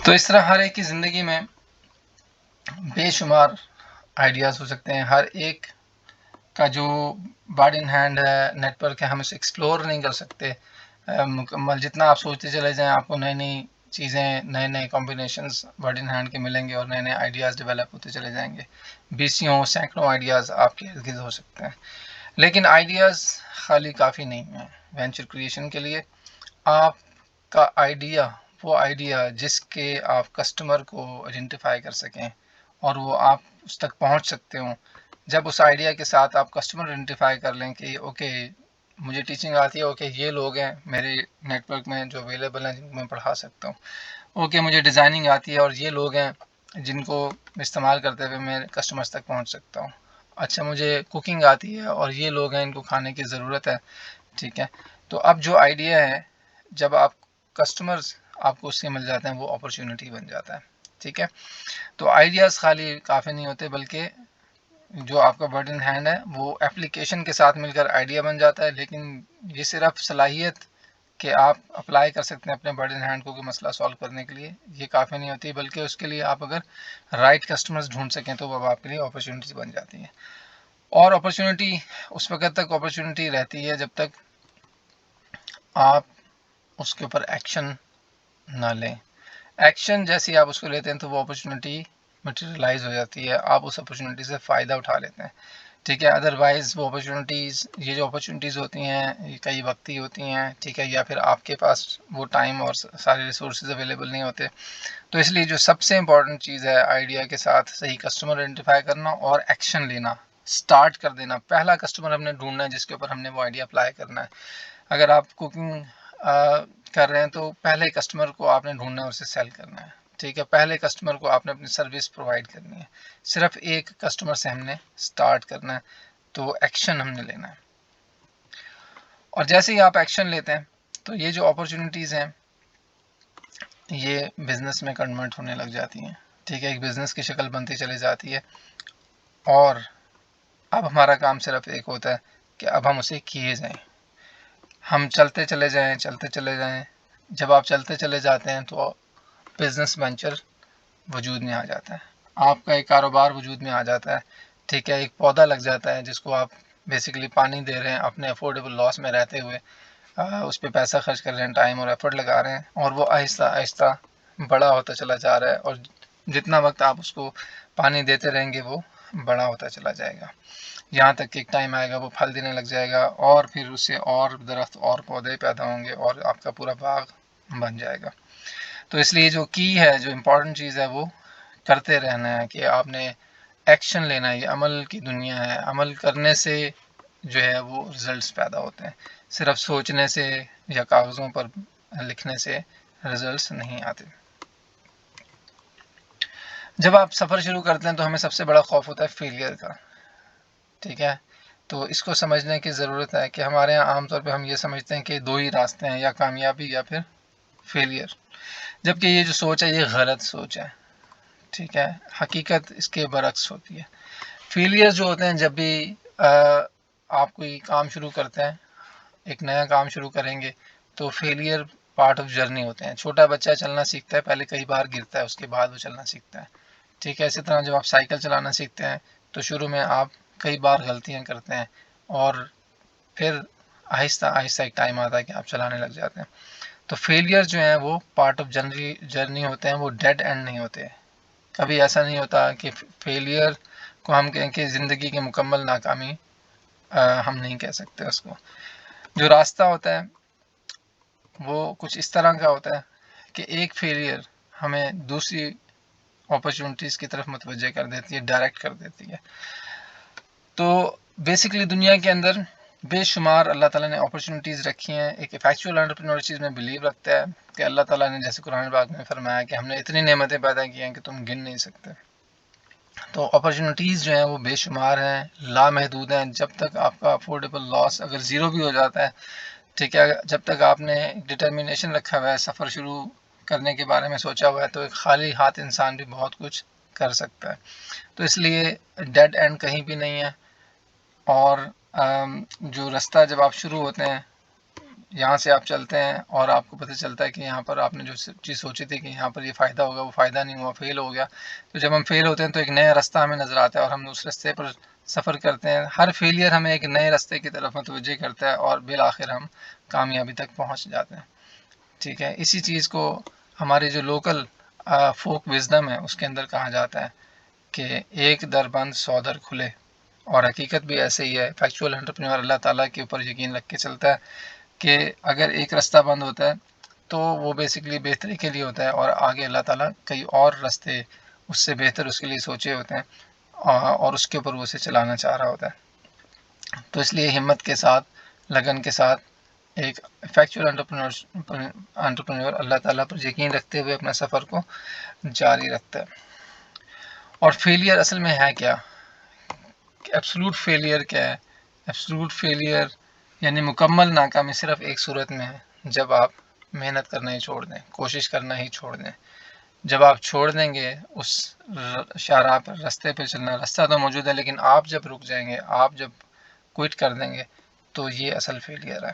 تو اس طرح ہر ایک کی زندگی میں بے شمار آئیڈیاز ہو سکتے ہیں. ہر ایک کا جو برڈ ان ہینڈ ہے نیٹ ورک ہے ہم اسے ایکسپلور نہیں کر سکتے مکمل. جتنا آپ سوچتے چلے جائیں آپ کو نئی نئی چیزیں نئے نئے کمبینیشنز برڈ ان ہینڈ کے ملیں گے اور نئے نئے آئیڈیاز ڈیولپ ہوتے چلے جائیں گے. بیسیوں سینکڑوں آئیڈیاز آپ کے ارد گرد ہو سکتے ہیں. لیکن آئیڈیاز خالی کافی نہیں ہیں وینچر کریشن کے لیے. آپ کا آئیڈیا وہ آئیڈیا جس کے آپ کسٹمر کو آئیڈینٹیفائی کر سکیں اور وہ آپ اس تک پہنچ سکتے ہوں. جب اس آئیڈیا کے ساتھ آپ کسٹمر آئیڈینٹیفائی کر لیں کہ اوکے مجھے ٹیچنگ آتی ہے, اوکے یہ لوگ ہیں میرے نیٹ ورک میں جو اویلیبل ہیں جن کو میں پڑھا سکتا ہوں, اوکے مجھے ڈیزائننگ آتی ہے اور یہ لوگ ہیں جن کو استعمال کرتے ہوئے میں کسٹمرز تک پہنچ سکتا ہوں. اچھا مجھے کوکنگ آتی ہے اور یہ لوگ ہیں ان کو کھانے کی ضرورت ہے. ٹھیک ہے, تو اب جو آئیڈیا ہے جب آپ کسٹمرز آپ کو اس سے مل جاتے ہیں وہ اپرچونٹی بن جاتا ہے. ٹھیک ہے, تو آئیڈیاز خالی کافی نہیں ہوتے بلکہ جو آپ کا برڈ ان ہینڈ ہے وہ اپلیکیشن کے ساتھ مل کر آئیڈیا بن جاتا ہے. لیکن یہ صرف صلاحیت کہ آپ اپلائی کر سکتے ہیں اپنے برڈ ان ہینڈ کو کوئی مسئلہ سالو کرنے کے لیے, یہ کافی نہیں ہوتی بلکہ اس کے لیے آپ اگر رائٹ کسٹمرز ڈھونڈ سکیں تو وہ آپ کے لیے اپرچونیٹیز بن جاتی ہیں. اور اپرچونیٹی اس وقت تک اپرچونیٹی رہتی ہے جب تک آپ اس کے اوپر ایکشن نہ لیں. ایکشن جیسے آپ اس کو لیتے ہیں تو وہ اپرچونیٹی مٹیریلائز ہو جاتی ہے, آپ اس اپرچونیٹی سے فائدہ اٹھا لیتے ہیں. ٹھیک ہے, ادروائز وہ اپرچونیٹیز یہ جو اپرچونیٹیز ہوتی ہیں یہ کئی وقتی ہوتی ہیں. ٹھیک ہے, یا پھر آپ کے پاس وہ ٹائم اور سارے ریسورسز اویلیبل نہیں ہوتے. تو اس لیے جو سب سے امپورٹنٹ چیز ہے آئیڈیا کے ساتھ صحیح کسٹمر آئیڈینٹیفائی کرنا اور ایکشن لینا, سٹارٹ کر دینا. پہلا کسٹمر ہم نے ڈھونڈنا ہے جس کے اوپر ہم نے وہ آئیڈیا اپلائی کرنا ہے. اگر آپ کوکنگ کر رہے ہیں تو پہلے کسٹمر کو آپ نے ڈھونڈنا ہے, اسے سیل کرنا ہے. ٹھیک ہے, پہلے کسٹمر کو آپ نے اپنی سروس پرووائڈ کرنی ہے. صرف ایک کسٹمر سے ہم نے سٹارٹ کرنا ہے, تو ایکشن ہم نے لینا ہے. اور جیسے ہی آپ ایکشن لیتے ہیں تو یہ جو اپرچونیٹیز ہیں یہ بزنس میں کنورٹ ہونے لگ جاتی ہیں. ٹھیک ہے, ایک بزنس کی شکل بنتی چلی جاتی ہے اور اب ہمارا کام صرف ایک ہوتا ہے کہ اب ہم اسے کیے جائیں, ہم چلتے چلے جائیں چلتے چلے جائیں. جب آپ چلتے چلے جاتے ہیں تو بزنس وینچر وجود میں آ جاتا ہے, آپ کا ایک کاروبار وجود میں آ جاتا ہے. ٹھیک ہے, ایک پودا لگ جاتا ہے جس کو آپ بیسیکلی پانی دے رہے ہیں اپنے افورڈیبل لاس میں رہتے ہوئے, اس پہ پیسہ خرچ کر رہے ہیں, ٹائم اور ایفرٹ لگا رہے ہیں, اور وہ آہستہ آہستہ بڑا ہوتا چلا جا رہا ہے. اور جتنا وقت آپ اس کو پانی دیتے رہیں گے وہ بڑا ہوتا چلا جائے گا, یہاں تک کہ ایک ٹائم آئے گا وہ پھل دینے لگ جائے گا, اور پھر اس سے اور درخت اور پودے پیدا ہوں گے اور آپ کا پورا باغ بن جائے گا. تو اس لیے جو کی ہے, جو امپورٹنٹ چیز ہے وہ کرتے رہنا ہے کہ آپ نے ایکشن لینا ہے. یہ عمل کی دنیا ہے, عمل کرنے سے جو ہے وہ رزلٹس پیدا ہوتے ہیں. صرف سوچنے سے یا کاغذوں پر لکھنے سے رزلٹس نہیں آتے. جب آپ سفر شروع کرتے ہیں تو ہمیں سب سے بڑا خوف ہوتا ہے فیلئر کا. ٹھیک ہے, تو اس کو سمجھنے کی ضرورت ہے کہ ہمارے یہاں عام طور پہ ہم یہ سمجھتے ہیں کہ دو ہی راستے ہیں, یا کامیابی یا پھر فیلئر, جبکہ یہ جو سوچ ہے یہ غلط سوچ ہے. ٹھیک ہے, حقیقت اس کے برعکس ہوتی ہے. فیلئر جو ہوتے ہیں جب بھی آپ کوئی کام شروع کرتے ہیں, ایک نیا کام شروع کریں گے تو فیلئر پارٹ آف جرنی ہوتے ہیں. چھوٹا بچہ چلنا سیکھتا ہے, پہلے کئی بار گرتا ہے, اس کے بعد وہ چلنا سیکھتا ہے. ٹھیک ہے, اسی طرح جب آپ سائیکل چلانا سیکھتے ہیں تو شروع میں آپ کئی بار غلطیاں کرتے ہیں اور پھر آہستہ آہستہ ایک ٹائم آتا ہے کہ آپ چلانے لگ جاتے ہیں. تو فیلئر جو ہیں وہ پارٹ آف جرنی ہوتے ہیں, وہ ڈیڈ اینڈ نہیں ہوتے. کبھی ایسا نہیں ہوتا کہ فیلئر کو ہم کہیں کہ زندگی کی مکمل ناکامی ہم نہیں کہہ سکتے اس کو. جو راستہ ہوتا ہے وہ کچھ اس طرح کا ہوتا ہے کہ ایک فیلئر ہمیں دوسری اپرچونیٹیز کی طرف متوجہ کر دیتی ہے, ڈائریکٹ کر دیتی ہے. تو بیسکلی دنیا کے اندر بے شمار اللہ تعالیٰ نے اپرچونیٹیز رکھی ہیں. ایک ایفیکچوئل انٹرپرینور چیز میں بلیو رکھتا ہے کہ اللہ تعالیٰ نے جیسے قرآن پاک میں فرمایا کہ ہم نے اتنی نعمتیں پیدا کی ہیں کہ تم گن نہیں سکتے. تو اپرچونیٹیز جو ہیں وہ بے شمار ہیں, لامحدود ہیں. جب تک آپ کا افورڈیبل لاس اگر زیرو بھی ہو جاتا ہے, ٹھیک ہے, جب تک آپ نے ڈٹرمینیشن رکھا ہوا ہے, سفر شروع کرنے کے بارے میں سوچا ہوا ہے, تو ایک خالی ہاتھ انسان بھی بہت کچھ کر سکتا ہے. تو اس لیے ڈیڈ اینڈ کہیں بھی نہیں ہے. اور جو راستہ جب آپ شروع ہوتے ہیں یہاں سے آپ چلتے ہیں اور آپ کو پتہ چلتا ہے کہ یہاں پر آپ نے جو چیز سوچی تھی کہ یہاں پر یہ فائدہ ہوگا وہ فائدہ نہیں ہوا، فیل ہو گیا. تو جب ہم فیل ہوتے ہیں تو ایک نیا رستہ ہمیں نظر آتا ہے اور ہم اس رستے پر سفر کرتے ہیں. ہر فیلئر ہمیں ایک نئے رستے کی طرف متوجہ کرتا ہے اور بالآخر ہم کامیابی تک پہنچ جاتے ہیں. ٹھیک ہے، اسی چیز کو ہماری جو لوکل فوک وزڈم ہے اس کے اندر کہا جاتا ہے کہ ایک در بند 100 در کھلے. اور حقیقت بھی ایسے ہی ہے. فیکچوئل انٹرپرینور اللہ تعالیٰ کے اوپر یقین رکھ کے چلتا ہے کہ اگر ایک رستہ بند ہوتا ہے تو وہ بیسکلی بہتری کے لیے ہوتا ہے، اور آگے اللہ تعالیٰ کئی اور رستے اس سے بہتر اس کے لیے سوچے ہوتے ہیں اور اس کے اوپر وہ اسے چلانا چاہ رہا ہوتا ہے. تو اس لیے ہمت کے ساتھ، لگن کے ساتھ ایک فیکچوئل انٹرپرینور اللہ تعالیٰ پر یقین رکھتے ہوئے اپنا سفر کو جاری رکھتا ہے. اور فیلئر اصل میں ہے کیا؟ ایبسولوٹ فیلئر کیا ہے؟ ایبسولوٹ فیلئر یعنی مکمل ناکامی صرف ایک صورت میں ہے، جب آپ محنت کرنا ہی چھوڑ دیں، کوشش کرنا ہی چھوڑ دیں. جب آپ چھوڑ دیں گے اس شاہراہ پر، رستے پہ چلنا، رستہ تو موجود ہے لیکن آپ جب رک جائیں گے، آپ جب کوئٹ کر دیں گے، تو یہ اصل فیلئر ہے.